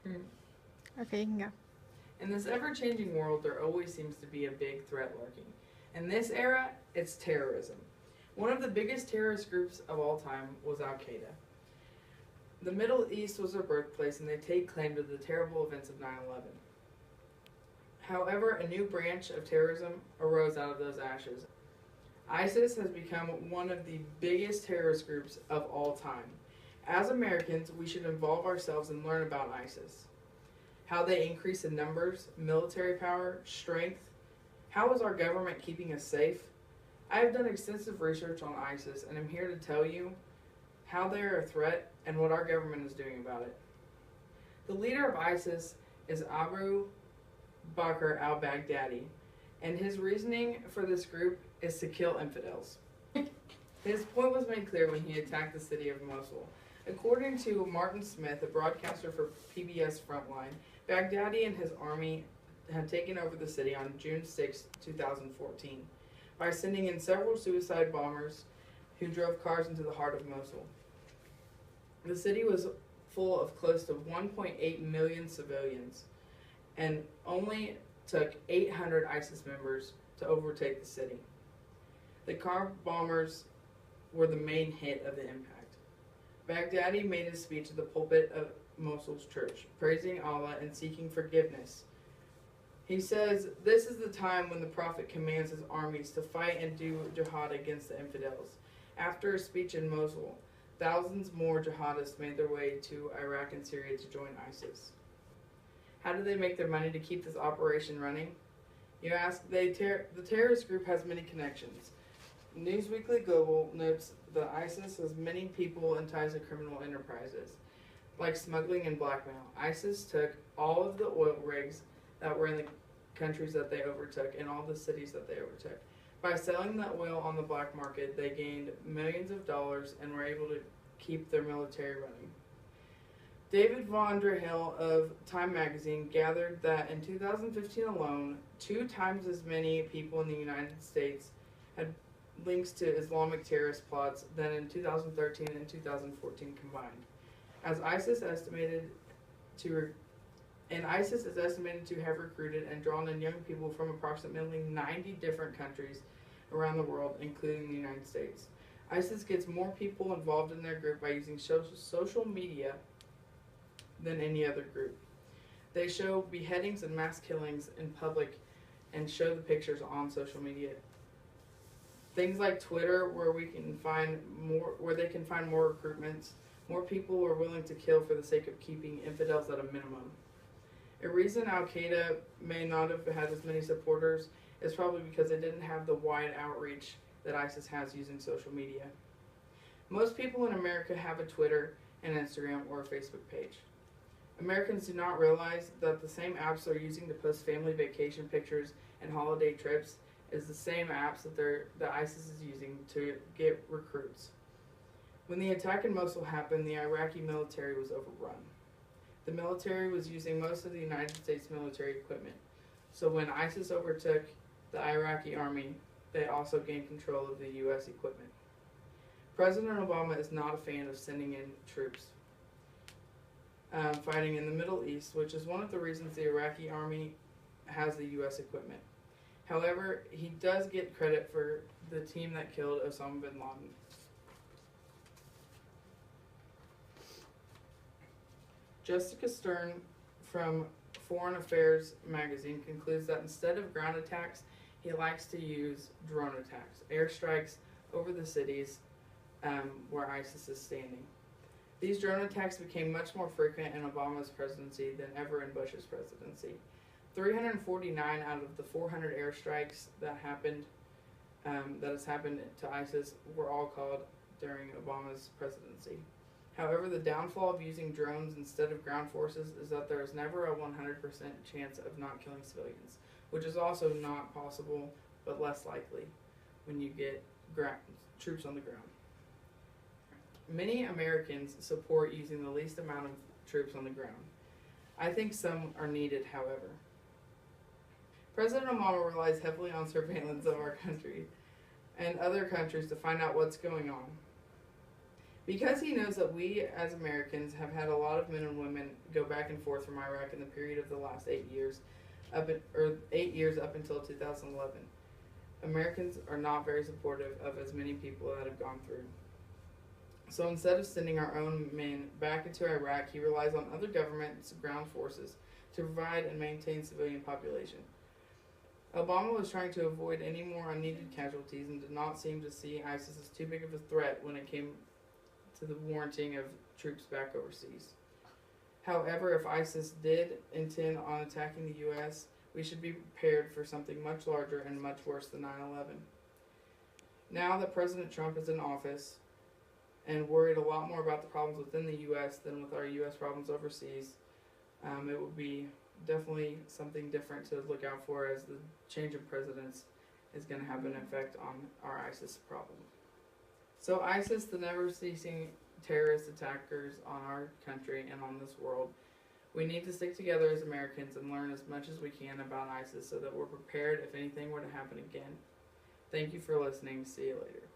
Okay, you can go. In this ever-changing world, there always seems to be a big threat lurking. In this era, it's terrorism. One of the biggest terrorist groups of all time was Al Qaeda. The Middle East was their birthplace, and they take claim to the terrible events of 9/11. However, a new branch of terrorism arose out of those ashes. ISIS has become one of the biggest terrorist groups of all time. As Americans, we should involve ourselves and learn about ISIS. How they increase in numbers, military power, strength. How is our government keeping us safe? I have done extensive research on ISIS and am here to tell you how they are a threat and what our government is doing about it. The leader of ISIS is Abu Bakr al-Baghdadi, and his reasoning for this group is to kill infidels. His point was made clear when he attacked the city of Mosul. According to Martin Smith, a broadcaster for PBS Frontline, Baghdadi and his army had taken over the city on June 6, 2014, by sending in several suicide bombers who drove cars into the heart of Mosul. The city was full of close to 1.8 million civilians, and only took 800 ISIS members to overtake the city. The car bombers were the main hit of the impact. Baghdadi made his speech at the pulpit of Mosul's church, praising Allah and seeking forgiveness. He says, "This is the time when the Prophet commands his armies to fight and do jihad against the infidels." After a speech in Mosul, thousands more jihadists made their way to Iraq and Syria to join ISIS. How do they make their money to keep this operation running? You ask, the terrorist group has many connections. Newsweekly Global notes that ISIS has many people and ties to criminal enterprises, like smuggling and blackmail. ISIS took all of the oil rigs that were in the countries that they overtook and all the cities that they overtook. By selling the oil on the black market, they gained millions of dollars and were able to keep their military running. David Von der Hill of Time magazine gathered that in 2015 alone, 2 times as many people in the United States had links to Islamic terrorist plots than in 2013 and 2014 combined. ISIS is estimated to have recruited and drawn in young people from approximately 90 different countries around the world, including the United States. ISIS gets more people involved in their group by using social media than any other group. They show beheadings and mass killings in public and show the pictures on social media. Things like Twitter, where they can find more recruitments. More people are willing to kill for the sake of keeping infidels at a minimum. A reason Al Qaeda may not have had as many supporters is probably because they didn't have the wide outreach that ISIS has using social media. Most people in America have a Twitter, an Instagram, or a Facebook page. Americans do not realize that the same apps they're using to post family vacation pictures and holiday trips is the same apps that ISIS is using to get recruits. When the attack in Mosul happened, the Iraqi military was overrun. The military was using most of the United States military equipment. So when ISIS overtook the Iraqi army, they also gained control of the U.S. equipment. President Obama is not a fan of sending in troops fighting in the Middle East, which is one of the reasons the Iraqi army has the U.S. equipment. However, he does get credit for the team that killed Osama bin Laden. Jessica Stern from Foreign Affairs magazine concludes that instead of ground attacks, he likes to use drone attacks, airstrikes over the cities where ISIS is standing. These drone attacks became much more frequent in Obama's presidency than ever in Bush's presidency. 349 out of the 400 airstrikes that has happened to ISIS were all called during Obama's presidency. However, the downfall of using drones instead of ground forces is that there is never a 100% chance of not killing civilians, which is also not possible but less likely when you get troops on the ground. Many Americans support using the least amount of troops on the ground. I think some are needed, however. President Obama relies heavily on surveillance of our country and other countries to find out what's going on. Because he knows that we as Americans have had a lot of men and women go back and forth from Iraq in the period of the last 8 years, 8 years up until 2011. Americans are not very supportive of as many people that have gone through. So instead of sending our own men back into Iraq, he relies on other governments' ground forces to provide and maintain civilian population. Obama was trying to avoid any more unneeded casualties and did not seem to see ISIS as too big of a threat when it came to the warranting of troops back overseas. However, if ISIS did intend on attacking the U.S., we should be prepared for something much larger and much worse than 9/11. Now that President Trump is in office and worried a lot more about the problems within the U.S. than with our U.S. problems overseas, it would be definitely something different to look out for, as the change of presidents is going to have an effect on our ISIS problem. So ISIS, the never-ceasing terrorist attackers on our country and on this world, we need to stick together as Americans and learn as much as we can about ISIS so that we're prepared if anything were to happen again. Thank you for listening. See you later.